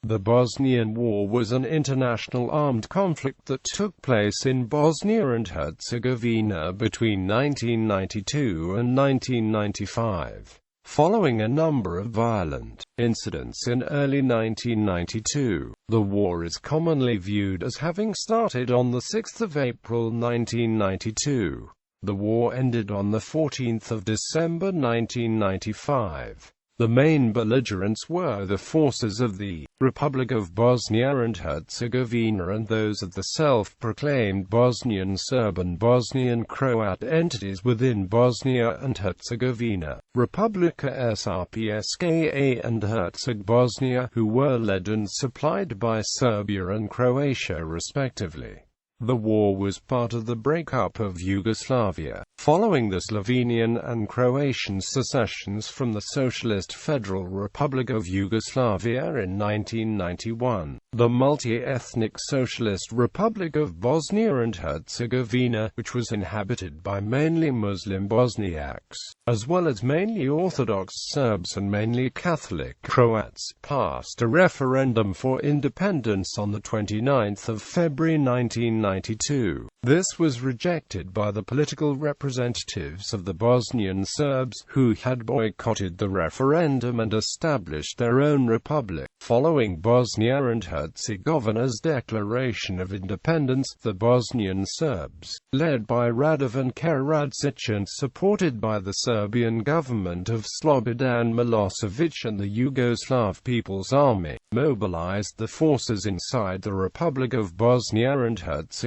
The Bosnian War was an international armed conflict that took place in Bosnia and Herzegovina between 1992 and 1995. Following a number of violent incidents in early 1992, the war is commonly viewed as having started on 6 April 1992. The war ended on 14 December 1995. The main belligerents were the forces of the Republic of Bosnia and Herzegovina and those of the self-proclaimed Bosnian Serb and Bosnian Croat entities within Bosnia and Herzegovina, Republika Srpska and Herzeg-Bosnia, who were led and supplied by Serbia and Croatia respectively. The war was part of the breakup of Yugoslavia, following the Slovenian and Croatian secessions from the Socialist Federal Republic of Yugoslavia in 1991. The multi-ethnic Socialist Republic of Bosnia and Herzegovina, which was inhabited by mainly Muslim Bosniaks, as well as mainly Orthodox Serbs and mainly Catholic Croats, passed a referendum for independence on 29 February 1992. This was rejected by the political representatives of the Bosnian Serbs, who had boycotted the referendum and established their own republic. Following Bosnia and Herzegovina's declaration of independence, the Bosnian Serbs, led by Radovan Karadzic and supported by the Serbian government of Slobodan Milosevic and the Yugoslav People's Army, mobilized the forces inside the Republic of Bosnia and Herzegovina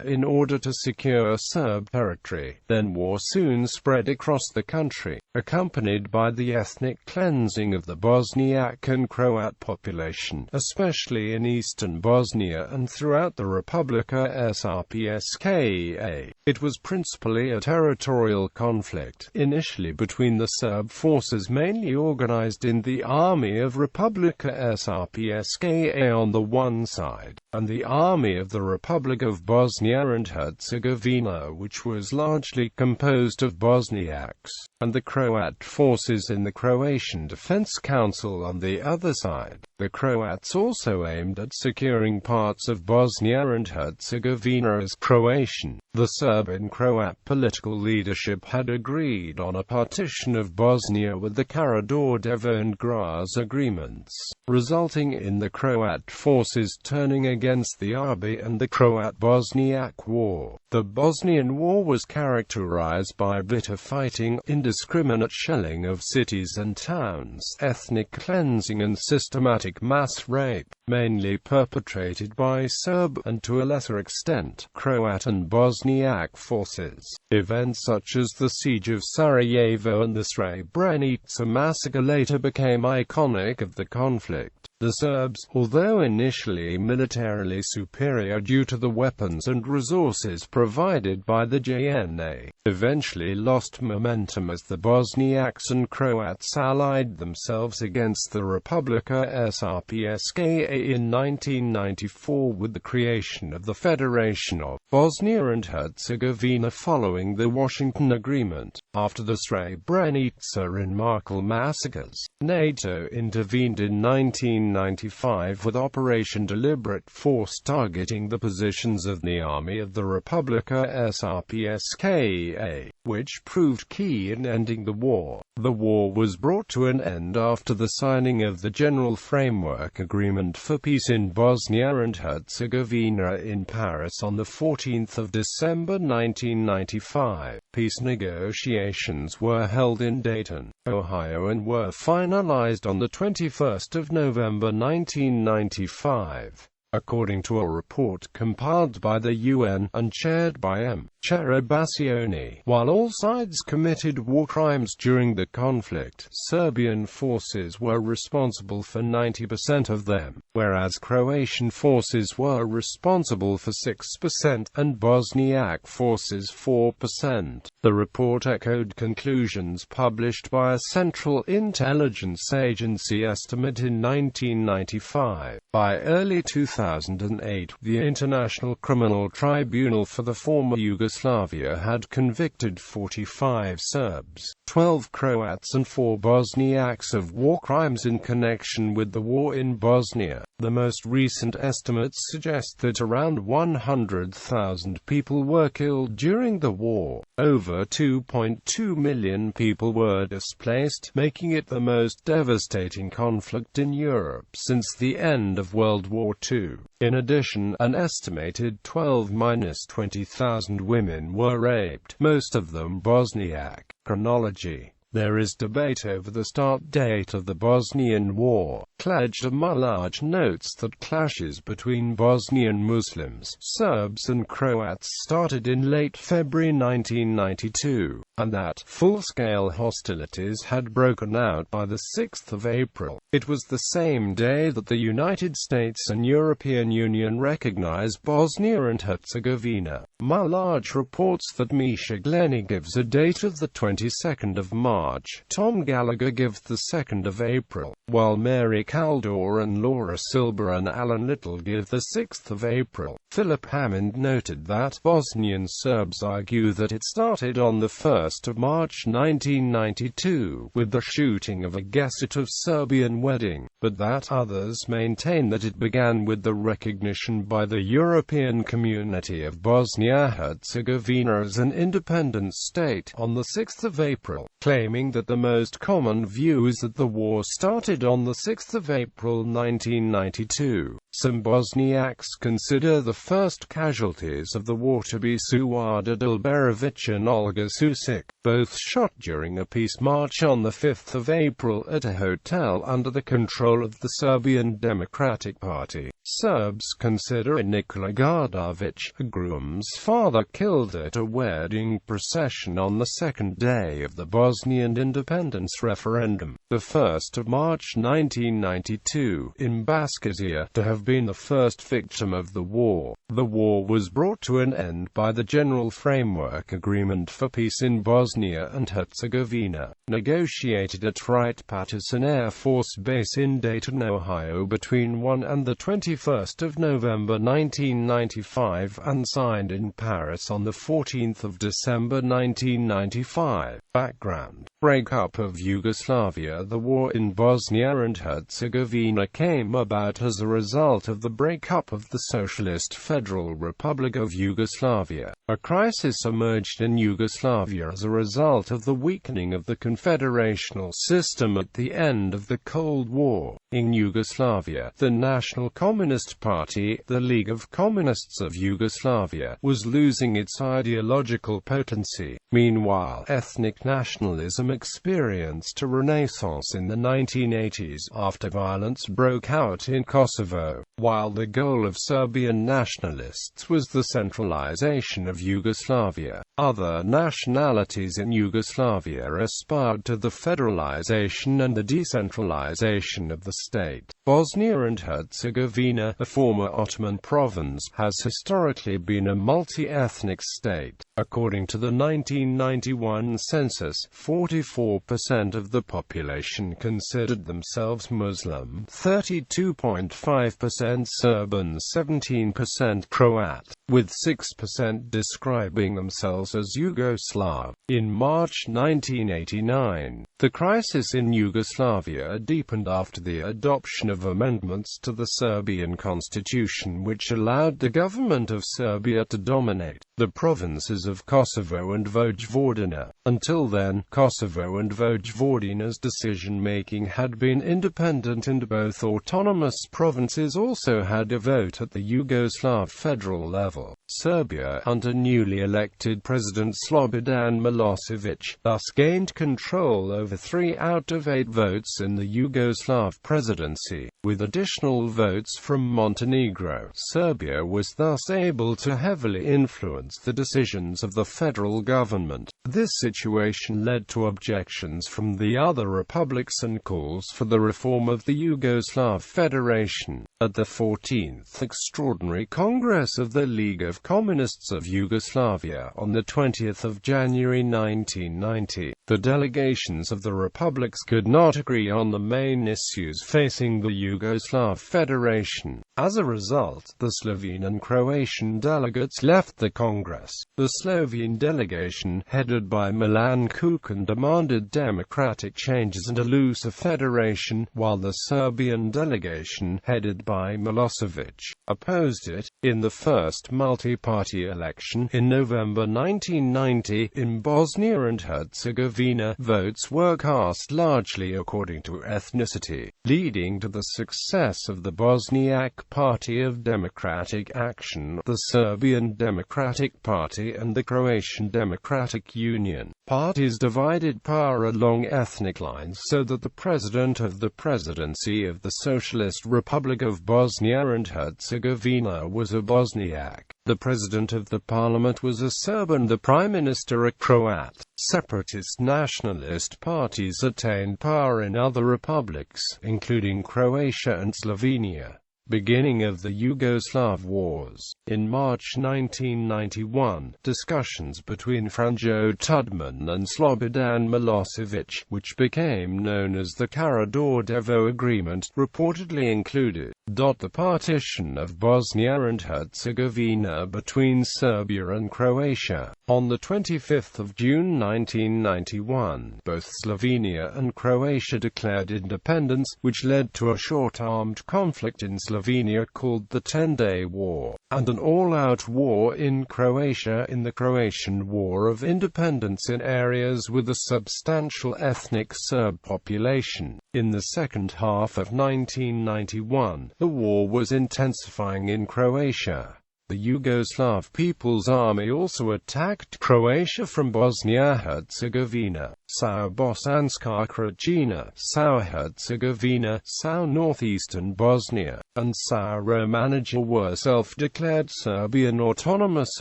in order to secure Serb territory. Then war soon spread across the country, accompanied by the ethnic cleansing of the Bosniak and Croat population, especially in eastern Bosnia and throughout the Republika Srpska. It was principally a territorial conflict, initially between the Serb forces mainly organized in the Army of Republika Srpska on the one side, and the Army of the Republic of Bosnia and Herzegovina, which was largely composed of Bosniaks, and the Croat forces in the Croatian Defense Council on the other side. The Croats also aimed at securing parts of Bosnia and Herzegovina as Croatian. The Serb and Croat political leadership had agreed on a partition of Bosnia with the Karađorđevo and Graz agreements, resulting in the Croat forces turning against the Arbi and the Croat-Bosniak War. The Bosnian War was characterized by bitter fighting, indiscriminate shelling of cities and towns, ethnic cleansing and systematic mass rape, mainly perpetrated by Serb and to a lesser extent, Croat and Bosniak forces. Events such as the Siege of Sarajevo and the Srebrenica massacre later became iconic of the conflict. The Serbs, although initially militarily superior due to the weapons and resources provided by the JNA, eventually lost momentum as the Bosniaks and Croats allied themselves against the Republika Srpska in 1994 with the creation of the Federation of Bosnia and Herzegovina following the Washington Agreement. After the Srebrenica and Markel massacres, NATO intervened in 1995 with Operation Deliberate Force targeting the positions of the Army of the Republika Srpska, which proved key in ending the war. The war was brought to an end after the signing of the General Framework Agreement for Peace in Bosnia and Herzegovina in Paris on 14 December 1995. Peace negotiations were held in Dayton, Ohio and were finalized on 21 November 1995. According to a report compiled by the UN and chaired by M. Cherubasioni, while all sides committed war crimes during the conflict, Serbian forces were responsible for 90% of them, whereas Croatian forces were responsible for 6% and Bosniak forces 4%. The report echoed conclusions published by a Central Intelligence Agency estimate in 1995. By early 2000, 2008, the International Criminal Tribunal for the former Yugoslavia had convicted 45 Serbs, 12 Croats and 4 Bosniaks of war crimes in connection with the war in Bosnia. The most recent estimates suggest that around 100,000 people were killed during the war. Over 2.2 million people were displaced, making it the most devastating conflict in Europe since the end of World War II. In addition, an estimated 12–20,000 women were raped, most of them Bosniak. Chronology. There is debate over the start date of the Bosnian War. Kladjamalac notes that clashes between Bosnian Muslims, Serbs and Croats started in late February 1992, and that full-scale hostilities had broken out by the 6th of April. It was the same day that the United States and European Union recognized Bosnia and Herzegovina. Malac reports that Misha Glenny gives a date of the 22nd of March. Tom Gallagher gives the 2nd of April, while Mary Kaldor and Laura Silber and Alan Little give the 6th of April. Philip Hammond noted that Bosnian Serbs argue that it started on the 1st of March 1992, with the shooting of a guest of Serbian wedding, but that others maintain that it began with the recognition by the European Community of Bosnia-Herzegovina as an independent state on the 6th of April, claiming that the most common view is that the war started on the 6th of April 1992. Some Bosniaks consider the first casualties of the war to be Suada Dilberovic and Olga Susic, both shot during a peace march on the 5th of April at a hotel under the control of the Serbian Democratic Party. Serbs consider Nikola Gardovic, a groom's father, killed at a wedding procession on the second day of the Bosnian independence referendum, the 1st of March 1992, in Baskizia, to have been the first victim of the war. The war was brought to an end by the General Framework Agreement for Peace in Bosnia and Herzegovina, negotiated at Wright-Patterson Air Force Base in Dayton, Ohio between 1 and the 21st of November 1995 and signed in Paris on the 14th of December 1995. Background: breakup of Yugoslavia. The war in Bosnia and Herzegovina came about as a result of the breakup of the Socialist Federal Republic of Yugoslavia. A crisis emerged in Yugoslavia as a result of the weakening of the confederational system at the end of the Cold War. In Yugoslavia, the National Communist Party, the League of Communists of Yugoslavia, was losing its ideological potency. Meanwhile, ethnic nationalism experienced a renaissance in the 1980s after violence broke out in Kosovo. While the goal of Serbian nationalists was the centralization of Yugoslavia, other nationalities in Yugoslavia aspired to the federalization and the decentralization of the state. Bosnia and Herzegovina, a former Ottoman province, has historically been a multi-ethnic state. According to the 1991 census, 44% of the population considered themselves Muslim, 32.5% Serb and 17% Croat, with 6% describing themselves as Yugoslav. In March 1989, the crisis in Yugoslavia deepened after the adoption of amendments to the Serbian constitution which allowed the government of Serbia to dominate the provinces of Kosovo and Vojvodina. Until then, Kosovo and Vojvodina's decision-making had been independent and both autonomous provinces also had a vote at the Yugoslav federal level. Serbia, under newly elected President Slobodan Milosevic, thus gained control over 3 out of 8 votes in the Yugoslav presidency. With additional votes from Montenegro, Serbia was thus able to heavily influence the decisions of the federal government. This situation led to objections from the other republics and calls for the reform of the Yugoslav Federation. At the 14th Extraordinary Congress of the League of Communists of Yugoslavia on 20 January 1990, the delegations of the republics could not agree on the main issues facing the Yugoslav Federation. As a result, the Slovene and Croatian delegates left the Congress. The Slovene delegation, headed by Milan Kukan, demanded democratic changes and a looser federation, while the Serbian delegation, headed by Milosevic, opposed it. In the first multi-party election in November 1990, in Bosnia and Herzegovina, votes were cast largely according to ethnicity, leading to the success of the Bosniak Party of Democratic Action, the Serbian Democratic Party and the Croatian Democratic Union. Parties divided power along ethnic lines so that the president of the presidency of the Socialist Republic of Bosnia and Herzegovina was a Bosniak, the president of the parliament was a Serb and the prime minister a Croat. Separatist nationalist parties attained power in other republics, including Croatia and Slovenia. Beginning of the Yugoslav Wars. In March 1991, discussions between Franjo Tudman and Slobodan Milosevic, which became known as the Karađorđevo Agreement, reportedly included the partition of Bosnia and Herzegovina between Serbia and Croatia. On 25 June 1991, both Slovenia and Croatia declared independence, which led to a short armed conflict in Slovenia called the 10-Day War, and an all-out war in Croatia in the Croatian War of Independence in areas with a substantial ethnic Serb population. In the second half of 1991, the war was intensifying in Croatia. The Yugoslav People's Army also attacked Croatia from Bosnia-Herzegovina, Sao Bosanska Krajina, Sao Herzegovina, Sao northeastern Bosnia, and Sao Romanića were self-declared Serbian autonomous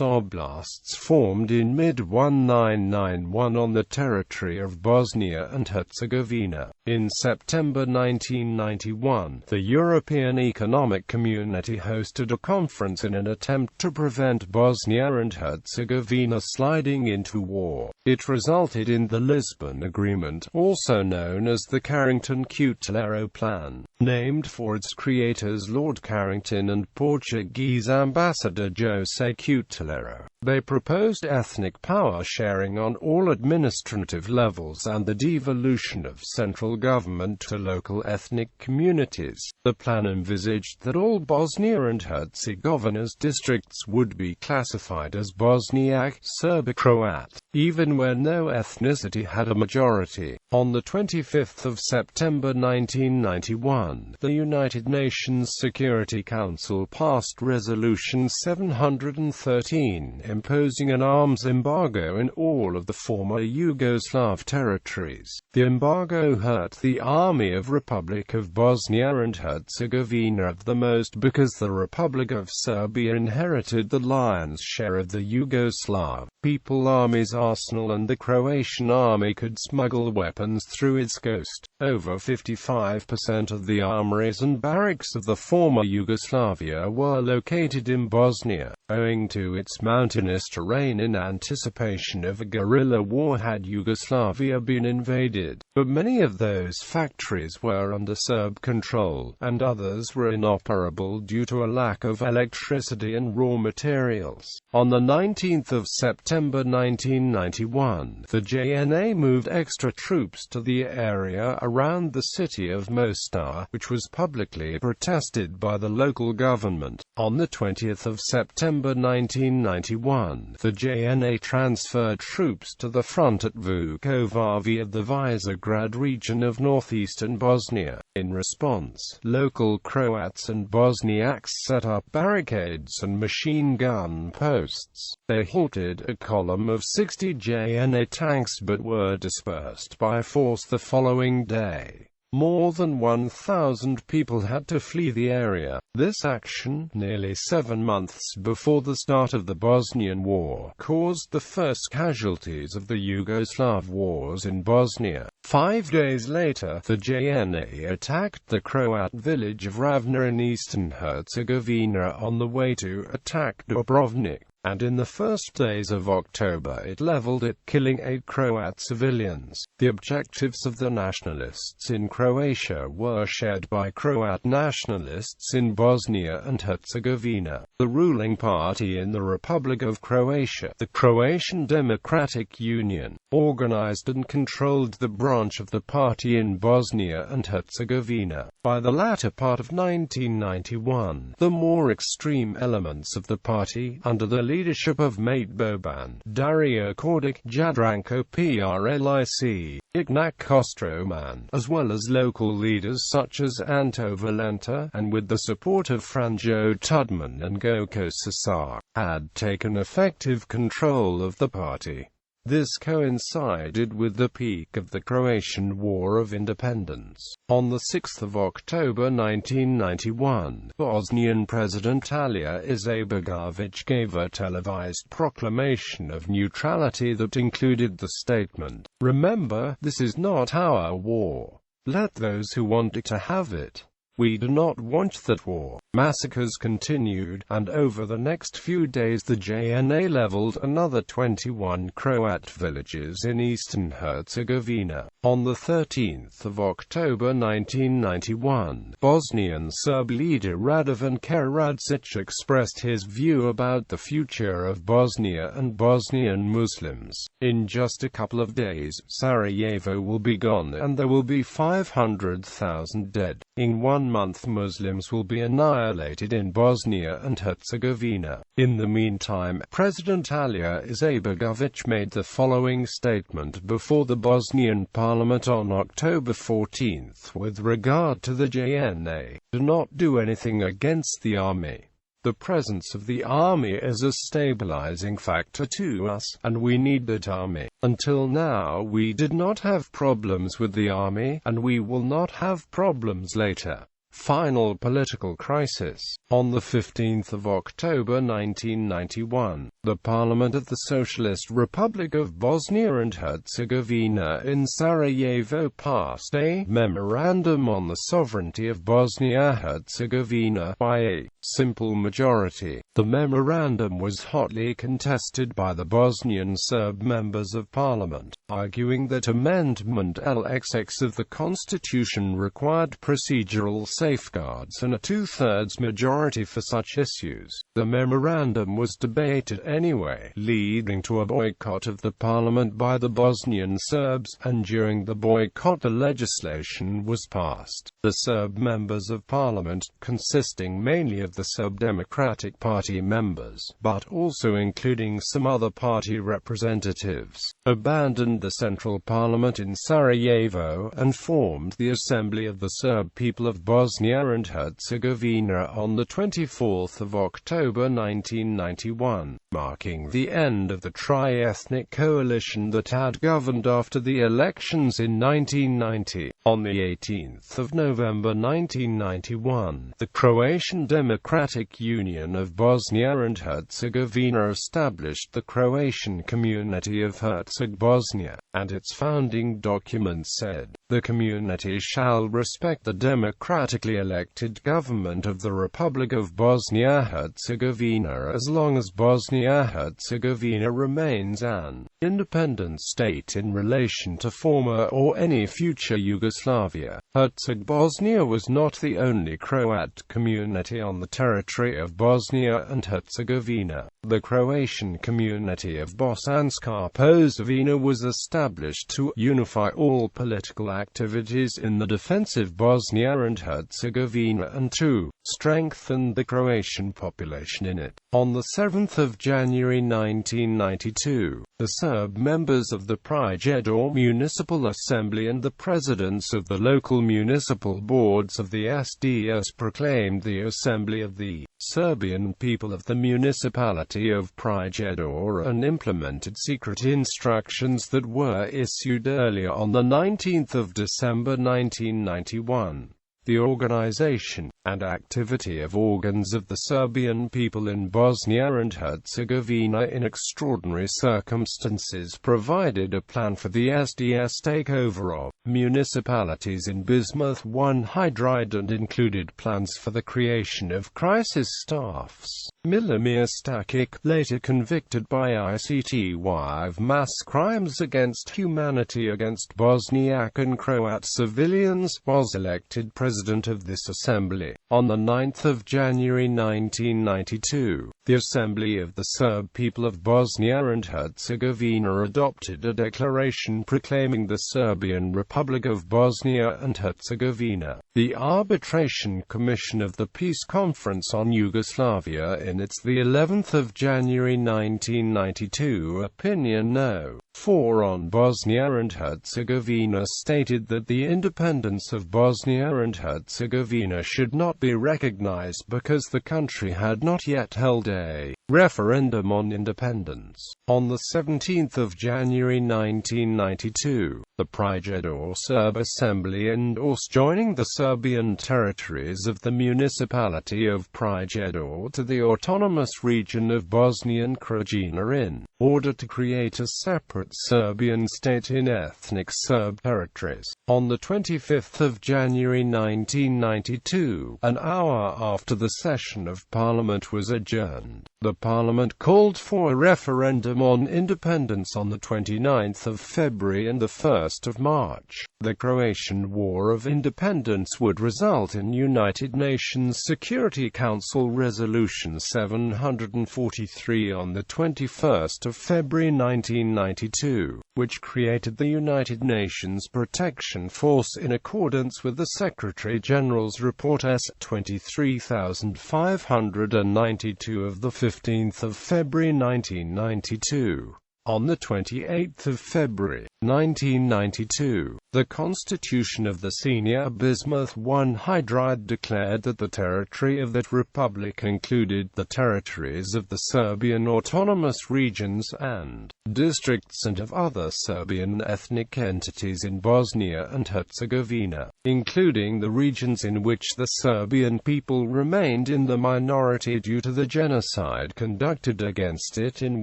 oblasts formed in mid-1991 on the territory of Bosnia and Herzegovina. In September 1991, the European Economic Community hosted a conference in an attempt to prevent Bosnia and Herzegovina sliding into war. It resulted in the Lisbon Agreement, also known as the Carrington-Cutulero Plan, named for its creators Lord Carrington and Portuguese ambassador José Cutulero. They proposed ethnic power sharing on all administrative levels and the devolution of central government to local ethnic communities. The plan envisaged that all Bosnia and Herzegovina's districts would be classified as Bosniak, Serb, Croat, even where no ethnicity had a majority. On 25 September 1991, the United Nations Security Council passed Resolution 713, imposing an arms embargo in all of the former Yugoslav territories. The embargo hurt the army of Republic of Bosnia and Herzegovina the most because the Republic of Serbia inherited the lion's share of the Yugoslav People Army's arsenal and the Croatian army could smuggle weapons through its coast. Over 55% of the armories and barracks of the former Yugoslavia were located in Bosnia, owing to its mountainous terrain in anticipation of a guerrilla war had Yugoslavia been invaded. But many of those factories were under Serb control, and others were inoperable due to a lack of electricity and raw materials. On 19 September 1991, the JNA moved extra troops to the area around the city of Mostar, which was publicly protested by the local government. On 20 September 1991, the JNA transferred troops to the front at Vukovac of the Visegrad region of northeastern Bosnia. In response, local Croats and Bosniaks set up barricades and machine gun posts. They halted a column of 60 JNA tanks but were dispersed by force the following day. More than 1,000 people had to flee the area. This action, nearly 7 months before the start of the Bosnian War, caused the first casualties of the Yugoslav wars in Bosnia. 5 days later, the JNA attacked the Croat village of Ravna in eastern Herzegovina on the way to attack Dubrovnik, and in the first days of October it leveled it, killing 8 Croat civilians. The objectives of the nationalists in Croatia were shared by Croat nationalists in Bosnia and Herzegovina. The ruling party in the Republic of Croatia, the Croatian Democratic Union, organized and controlled the branch of the party in Bosnia and Herzegovina. By the latter part of 1991, the more extreme elements of the party, under the leadership of Mate Boban, Dario Kordic, Jadranko Prlic, Ignac Kostroman, as well as local leaders such as Anto Valenta, and with the support of Franjo Tudman and Goko Sasar, had taken effective control of the party. This coincided with the peak of the Croatian War of Independence. On 6 October 1991, Bosnian President Alija Izetbegović gave a televised proclamation of neutrality that included the statement, "Remember, this is not our war. Let those who want it to have it. We do not want that war." Massacres continued, and over the next few days the JNA leveled another 21 Croat villages in eastern Herzegovina. On 13 October 1991, Bosnian Serb leader Radovan Karadzic expressed his view about the future of Bosnia and Bosnian Muslims. "In just a couple of days, Sarajevo will be gone and there will be 500,000 dead. In 1 month Muslims will be annihilated in Bosnia and Herzegovina." In the meantime, President Alija Izetbegović made the following statement before the Bosnian parliament on October 14 with regard to the JNA: "Do not do anything against the army. The presence of the army is a stabilizing factor to us, and we need that army. Until now we did not have problems with the army, and we will not have problems later." Final political crisis. On 15 October 1991, the Parliament of the Socialist Republic of Bosnia and Herzegovina in Sarajevo passed a memorandum on the sovereignty of Bosnia-Herzegovina by a simple majority. The memorandum was hotly contested by the Bosnian Serb members of parliament, arguing that Amendment LXX of the constitution required procedural safeguards and a two-thirds majority for such issues. The memorandum was debated anyway, leading to a boycott of the parliament by the Bosnian Serbs, and during the boycott the legislation was passed. The Serb members of parliament, consisting mainly of the Serb Democratic Party members, but also including some other party representatives, abandoned the central parliament in Sarajevo and formed the Assembly of the Serb People of Bosnia and Herzegovina on 24 October 1991, marking the end of the tri-ethnic coalition that had governed after the elections in 1990. On 18 November 1991, the Croatian Democratic Union of Bosnia and Herzegovina established the Croatian Community of Herzeg-Bosnia, and its founding document said, "The community shall respect the democratically elected government of the Republic of Bosnia-Herzegovina as long as Bosnia-Herzegovina remains an independent state in relation to former or any future Yugoslavia." Herzegovina was not the only Croat community on the territory of Bosnia and Herzegovina. The Croatian community of Bosanska Posavina was established to unify all political activities in the defense of Bosnia and Herzegovina and to strengthened the Croatian population in it. On the 7th of January 1992, the Serb members of the Prijedor Municipal Assembly and the presidents of the local municipal boards of the SDS proclaimed the Assembly of the Serbian people of the municipality of Prijedor and implemented secret instructions that were issued earlier on the 19th of December 1991. The organization and activity of organs of the Serbian people in Bosnia and Herzegovina in extraordinary circumstances provided a plan for the SDS takeover of municipalities in Bismuth I Hydride and included plans for the creation of crisis staffs. Milimir Stakic, later convicted by ICTY of mass crimes against humanity against Bosniak and Croat civilians, was elected president of this assembly. On the 9th of January 1992, the Assembly of the Serb people of Bosnia and Herzegovina adopted a declaration proclaiming the Serbian Republic of Bosnia and Herzegovina. The Arbitration Commission of the Peace Conference on Yugoslavia in its the 11th of January 1992 opinion No. 4 on Bosnia and Herzegovina stated that the independence of Bosnia and Herzegovina should not be recognized because the country had not yet held a referendum on independence. On the 17th of January 1992, the Prijedor Serb Assembly endorsed joining the Serbian territories of the municipality of Prijedor to the autonomous region of Bosnia and Herzegovina in order to create a separate Serbian state in ethnic Serb territories. On the 25th of January 1992, an hour after the session of Parliament was adjourned, the Parliament called for a referendum on independence on the 29th of February and the 1st of March. The Croatian War of Independence would result in United Nations Security Council Resolution 743 on the 21st of February 1992, which created the United Nations Protection Force in accordance with the Secretary-General's Report S. 23592 of the 15th of February 1992. On the 28th of February, 1992, the Constitution of the Senior Bismuth I Hydride declared that the territory of that republic included the territories of the Serbian autonomous regions and districts and of other Serbian ethnic entities in Bosnia and Herzegovina, including the regions in which the Serbian people remained in the minority due to the genocide conducted against it in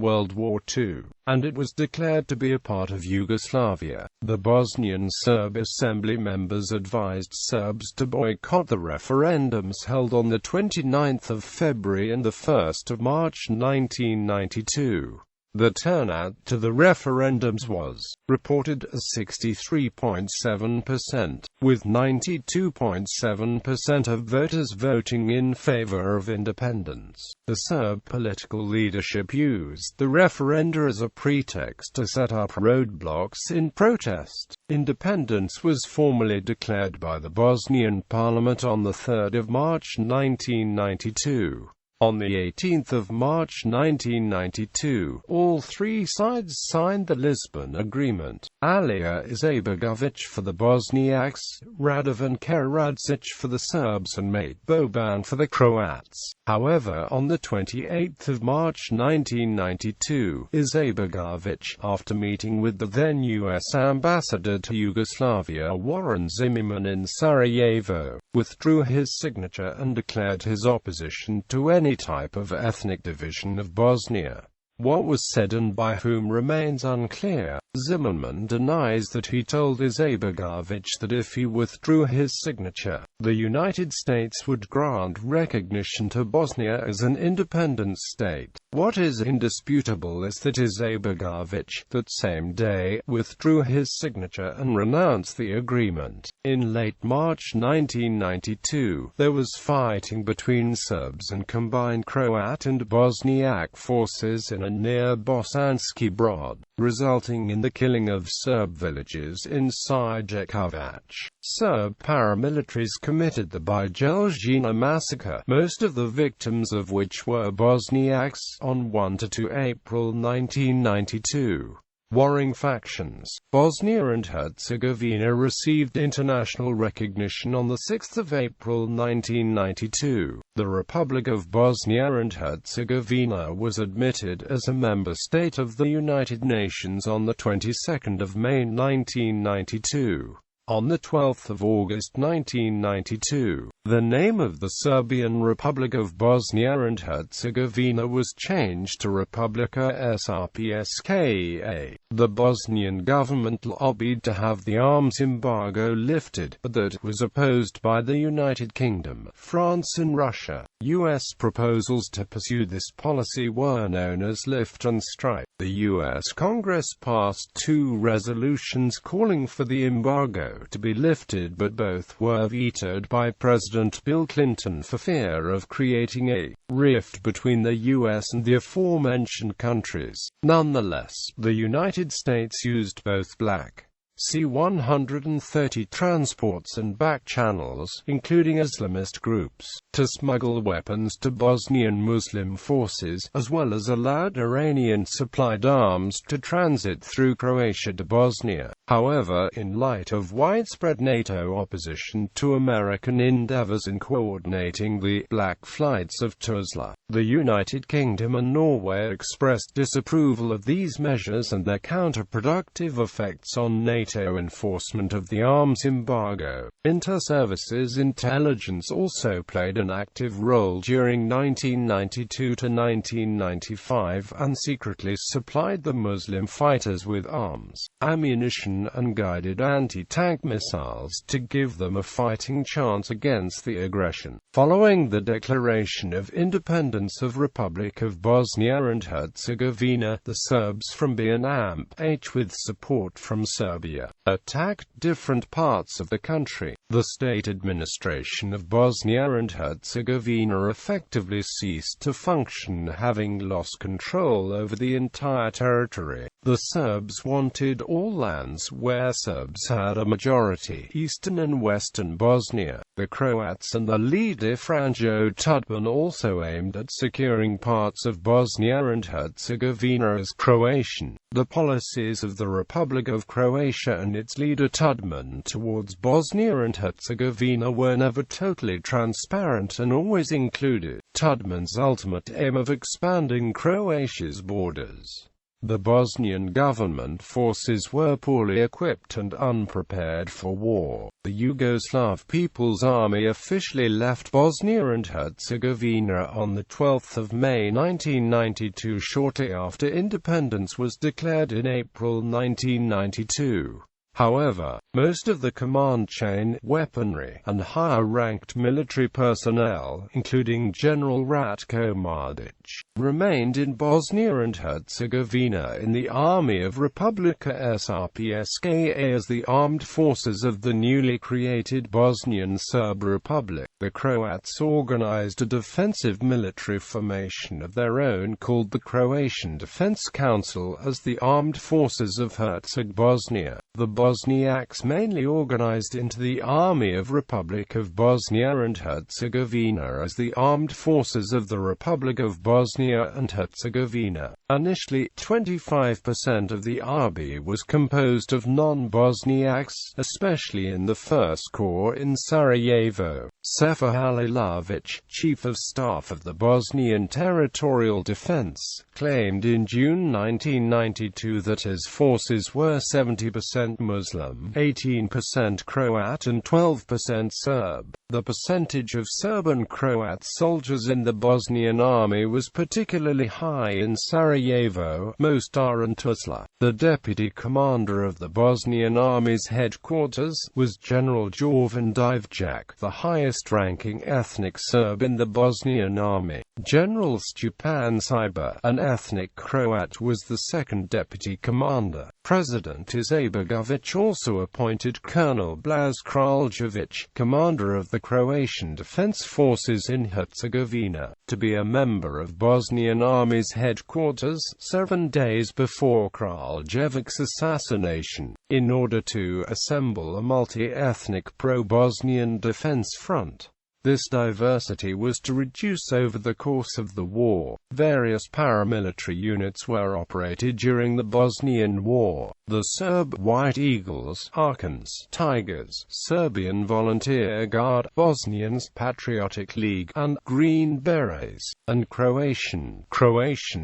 World War II. And it was declared to be a part of Yugoslavia. The Bosnian Serb Assembly members advised Serbs to boycott the referendums held on the 29th of February and the 1st of March 1992. The turnout to the referendums was reported as 63.7%, with 92.7% of voters voting in favor of independence. The Serb political leadership used the referenda as a pretext to set up roadblocks in protest. Independence was formally declared by the Bosnian parliament on the 3rd of March 1992. On the 18th of March 1992, all three sides signed the Lisbon Agreement. Alija Izetbegović for the Bosniaks, Radovan Karadzic for the Serbs and Mate Boban for the Croats. However, on the 28th of March 1992, Izetbegović, after meeting with the then U.S. ambassador to Yugoslavia Warren Zimmerman in Sarajevo, withdrew his signature and declared his opposition to any type of ethnic division of Bosnia. What was said and by whom remains unclear. Zimmerman denies that he told Izetbegović that if he withdrew his signature, the United States would grant recognition to Bosnia as an independent state. What is indisputable is that Izetbegović, that same day, withdrew his signature and renounced the agreement. In late March 1992, there was fighting between Serbs and combined Croat and Bosniak forces in Herzegovina near Bosanski Brod, resulting in the killing of Serb villages in Sijekovac. Serb paramilitaries committed the Bijeljina massacre, most of the victims of which were Bosniaks, on 1–2 April 1992. Warring factions. Bosnia and Herzegovina received international recognition on 6 April 1992. The Republic of Bosnia and Herzegovina was admitted as a member state of the United Nations on the 22nd of May 1992. On 12 August 1992, the name of the Serbian Republic of Bosnia and Herzegovina was changed to Republika Srpska. The Bosnian government lobbied to have the arms embargo lifted, but that was opposed by the United Kingdom, France and Russia. U.S. proposals to pursue this policy were known as lift and strike. The U.S. Congress passed 2 resolutions calling for the embargo to be lifted, but both were vetoed by President Bill Clinton for fear of creating a rift between the U.S. and the aforementioned countries. Nonetheless, the United States used both Black C-130 transports and back channels, including Islamist groups, to smuggle weapons to Bosnian Muslim forces, as well as allowed Iranian-supplied arms to transit through Croatia to Bosnia. However, in light of widespread NATO opposition to American endeavors in coordinating the black flights of Tuzla, the United Kingdom and Norway expressed disapproval of these measures and their counterproductive effects on NATO enforcement of the arms embargo. Inter-services intelligence also played an active role during 1992 to 1995 and secretly supplied the Muslim fighters with arms, ammunition and guided anti-tank missiles to give them a fighting chance against the aggression. Following the declaration of independence of Republic of Bosnia and Herzegovina, the Serbs from BNH, with support from Serbia, attacked different parts of the country. The state administration of Bosnia and Herzegovina effectively ceased to function, having lost control over the entire territory. The Serbs wanted all lands where Serbs had a majority, eastern and western Bosnia. The Croats and the leader Franjo Tudman also aimed at securing parts of Bosnia and Herzegovina as Croatian. The policies of the Republic of Croatia and its leader Tudman towards Bosnia and Herzegovina were never totally transparent and always included Tudman's ultimate aim of expanding Croatia's borders. The Bosnian government forces were poorly equipped and unprepared for war. The Yugoslav People's Army officially left Bosnia and Herzegovina on 12 May 1992, shortly after independence was declared in April 1992. However, most of the command chain, weaponry, and higher-ranked military personnel, including General Ratko Mladic, remained in Bosnia and Herzegovina in the Army of Republika Srpska as the armed forces of the newly created Bosnian Serb Republic. The Croats organized a defensive military formation of their own called the Croatian Defense Council as the Armed Forces of Herzegovina. The Bosniaks mainly organized into the Army of Republic of Bosnia and Herzegovina as the Armed Forces of the Republic of Bosnia and Herzegovina. Initially, 25% of the army was composed of non-Bosniaks, especially in the 1st Corps in Sarajevo. Sefer Halilovic, Chief of Staff of the Bosnian Territorial Defense, claimed in June 1992 that his forces were 70% Muslim, 18% Croat and 12% Serb. The percentage of Serb and Croat soldiers in the Bosnian army was particularly high in Sarajevo, Mostar and Tuzla. The deputy commander of the Bosnian army's headquarters was General Jovan Divjak, the highest-ranking ethnic Serb in the Bosnian army. General Stjepan Siber, an ethnic Croat, was the second deputy commander. President Izetbegovic also appointed Colonel Blaz Kraljevic, commander of the Croatian Defense Forces in Herzegovina, to be a member of Bosnian Army's headquarters 7 days before Kraljevic's assassination, in order to assemble a multi-ethnic pro-Bosnian defense front. This diversity was to reduce over the course of the war. Various paramilitary units were operated during the Bosnian War. The Serb White Eagles, Arkans, Tigers, Serbian Volunteer Guard, Bosnians, Patriotic League, and Green Berets, and Croatian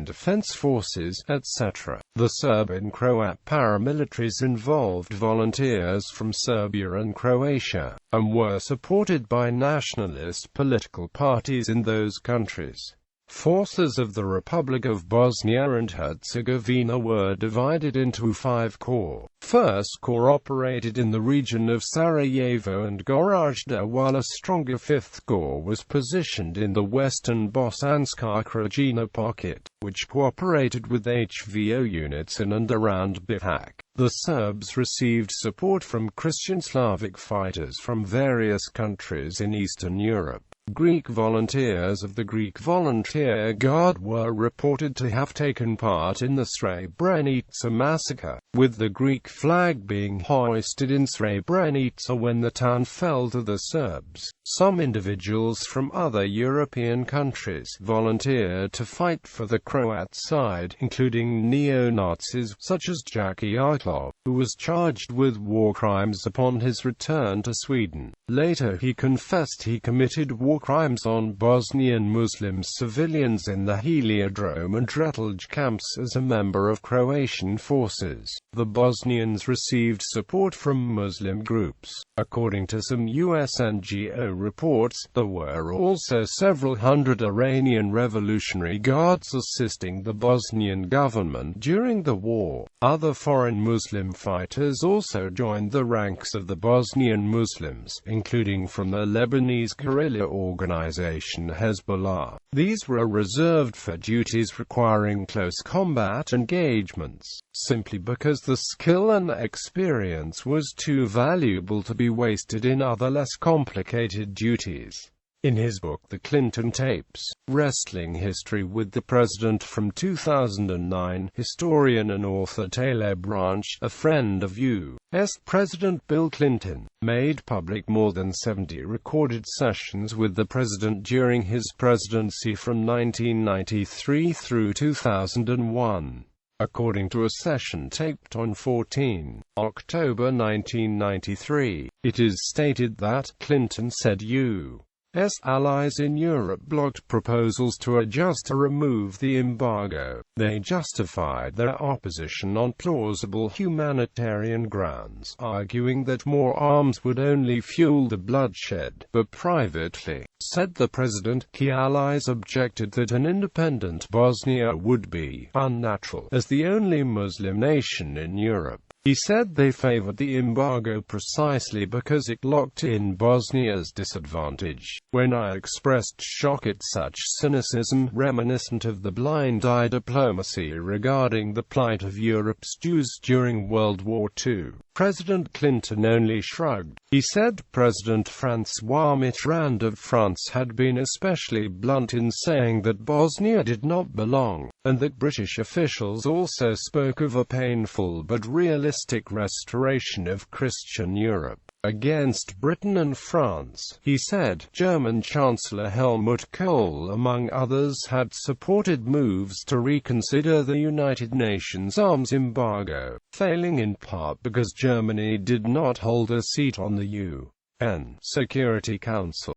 Defense Forces, etc. The Serb and Croat paramilitaries involved volunteers from Serbia and Croatia, and were supported by nationalist political parties in those countries. Forces of the Republic of Bosnia and Herzegovina were divided into 5 corps. First Corps operated in the region of Sarajevo and Gorazda, while a stronger 5th Corps was positioned in the western Bosanska Krajina pocket, which cooperated with HVO units in and around Bihać. The Serbs received support from Christian Slavic fighters from various countries in Eastern Europe. Greek volunteers of the Greek Volunteer Guard were reported to have taken part in the Srebrenica massacre, with the Greek flag being hoisted in Srebrenica when the town fell to the Serbs. Some individuals from other European countries volunteered to fight for the Croat side, including neo-Nazis such as Jaki Arklov, who was charged with war crimes upon his return to Sweden. Later he confessed he committed war crimes on Bosnian Muslim civilians in the Heliodrome and Tretelj camps as a member of Croatian forces. The Bosnians received support from Muslim groups. According to some US NGO reports, there were also several hundred Iranian Revolutionary Guards assisting the Bosnian government during the war. Other foreign Muslim fighters also joined the ranks of the Bosnian Muslims, including from the Lebanese guerrilla organization Hezbollah. These were reserved for duties requiring close combat engagements, simply because the skill and experience was too valuable to be wasted in other less complicated duties. In his book The Clinton Tapes, Wrestling History with the President from 2009, historian and author Taylor Branch, a friend of U.S. President Bill Clinton, made public more than 70 recorded sessions with the president during his presidency from 1993 through 2001. According to a session taped on 14 October 1993, it is stated that Clinton said U.S. allies in Europe blocked proposals to adjust or remove the embargo. They justified their opposition on plausible humanitarian grounds, arguing that more arms would only fuel the bloodshed. But privately, said the president, key allies objected that an independent Bosnia would be unnatural as the only Muslim nation in Europe. He said they favored the embargo precisely because it locked in Bosnia's disadvantage. When I expressed shock at such cynicism, reminiscent of the blind-eye diplomacy regarding the plight of Europe's Jews during World War II, President Clinton only shrugged. He said President François Mitterrand of France had been especially blunt in saying that Bosnia did not belong, and that British officials also spoke of a painful but realistic restoration of Christian Europe. Against Britain and France, he said, German Chancellor Helmut Kohl among others had supported moves to reconsider the United Nations arms embargo, failing in part because Germany did not hold a seat on the UN Security Council.